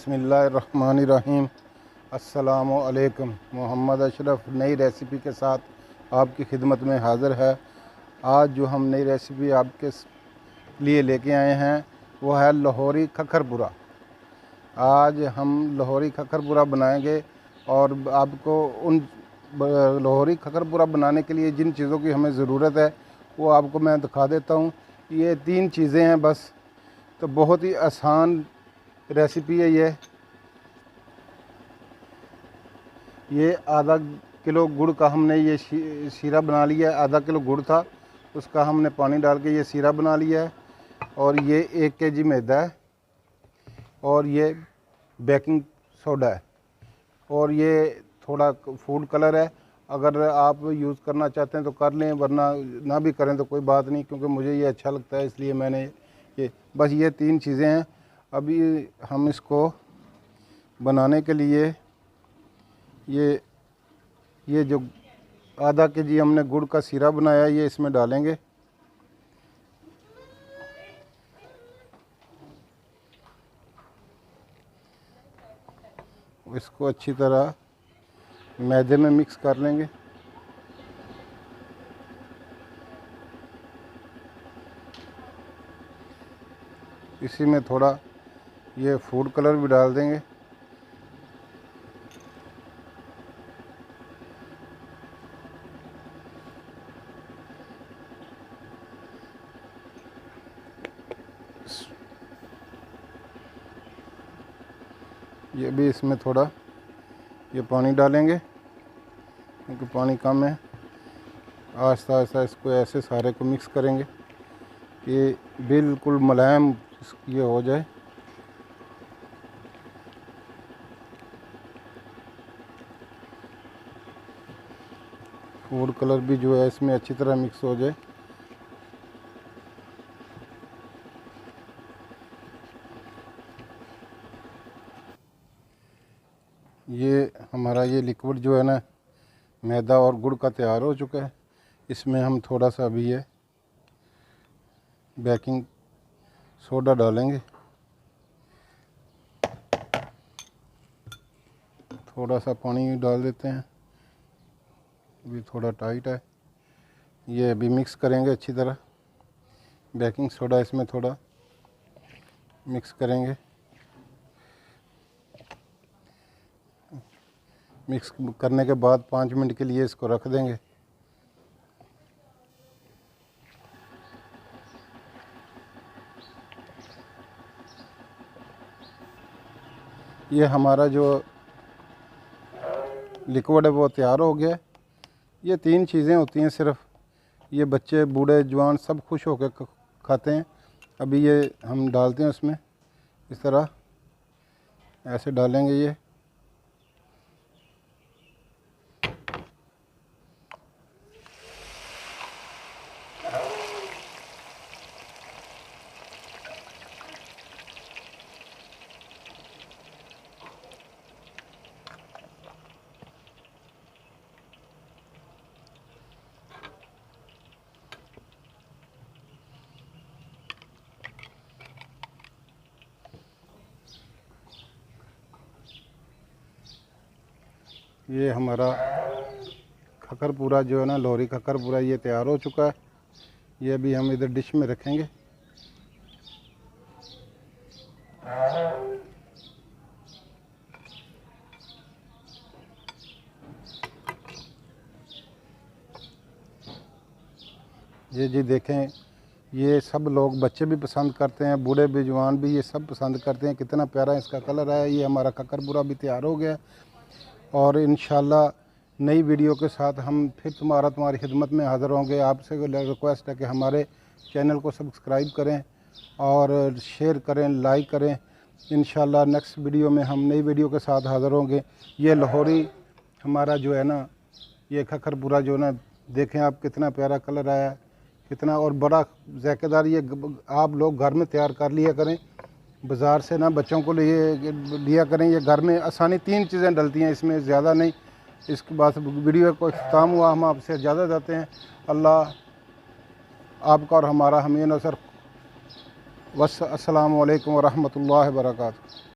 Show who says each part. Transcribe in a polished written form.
Speaker 1: बिस्मिल्लाहिर्रहमानिर्रहीम। अस्सलामु अलैकुम। मोहम्मद अशरफ नई रेसिपी के साथ आपकी खिदमत में हाज़िर है। आज जो हम नई रेसिपी आपके लिए लेके आए हैं वो है लाहौरी खखरपुरा। आज हम लाहौरी खखरपुरा बनाएंगे और आपको उन लाहौरी खखरपुरा बनाने के लिए जिन चीज़ों की हमें ज़रूरत है वो आपको मैं दिखा देता हूँ। ये 3 चीज़ें हैं बस, तो बहुत ही आसान रेसिपी है ये आधा किलो गुड़ का हमने ये शीरा बना लिया है। आधा किलो गुड़ था, उसका हमने पानी डाल के ये शीरा बना लिया है। और ये 1 केजी मैदा है और ये बेकिंग सोडा है और ये थोड़ा फूड कलर है। अगर आप यूज़ करना चाहते हैं तो कर लें, वरना ना भी करें तो कोई बात नहीं, क्योंकि मुझे ये अच्छा लगता है इसलिए मैंने ये बस ये 3 चीज़ें हैं। अभी हम इसको बनाने के लिए ये जो आधा केजी हमने गुड़ का शीरा बनाया ये इसमें डालेंगे। इसको अच्छी तरह मैदे में मिक्स कर लेंगे। इसी में थोड़ा ये फूड कलर भी डाल देंगे। ये भी इसमें थोड़ा ये पानी डालेंगे क्योंकि पानी कम है। आहिस्ता आहिस्ता इसको ऐसे सारे को मिक्स करेंगे कि बिल्कुल मुलायम ये हो जाए। फूड कलर भी जो है इसमें अच्छी तरह मिक्स हो जाए। ये हमारा ये लिक्विड जो है ना मैदा और गुड़ का तैयार हो चुका है। इसमें हम थोड़ा सा अभी ये बेकिंग सोडा डालेंगे। थोड़ा सा पानी डाल देते हैं, अभी थोड़ा टाइट है। ये अभी मिक्स करेंगे अच्छी तरह। बेकिंग सोडा इसमें थोड़ा मिक्स करेंगे। मिक्स करने के बाद 5 मिनट के लिए इसको रख देंगे। ये हमारा जो लिक्विड है वो तैयार हो गया है। ये 3 चीज़ें होती हैं सिर्फ, ये बच्चे बूढ़े जवान सब खुश होकर खाते हैं। अभी ये हम डालते हैं उसमें, इस तरह ऐसे डालेंगे। ये हमारा खखरपुरा जो है ना लाहौरी खखरपुरा ये तैयार हो चुका है। ये भी हम इधर डिश में रखेंगे। ये जी देखें, ये सब लोग बच्चे भी पसंद करते हैं, बूढ़े भी जवान भी, ये सब पसंद करते हैं। कितना प्यारा इसका कलर आया। ये हमारा खखरपुरा भी तैयार हो गया और इंशाल्लाह नई वीडियो के साथ हम फिर तुम्हारी खिदमत में हाज़िर होंगे। आपसे रिक्वेस्ट है कि हमारे चैनल को सब्सक्राइब करें और शेयर करें, लाइक करें। इंशाल्लाह नेक्स्ट वीडियो में हम नई वीडियो के साथ हाज़िर होंगे। ये लाहौरी हमारा जो है ना ये खखरपुरा जो ना देखें आप, कितना प्यारा कलर आया, कितना और बड़ा ज़ायकेदार। ये आप लोग घर में तैयार कर लिया करें, बाज़ार से ना बच्चों को लिया करें। ये घर में आसानी 3 चीज़ें डलती हैं इसमें, ज़्यादा नहीं। इसके बाद वीडियो को इख्तिताम हुआ, हम आपसे इजाज़त देते हैं। अल्लाह आपका और हमारा हमें नसर। अस्सलामु अलैकुम व रहमतुल्लाहि व बरकातहू।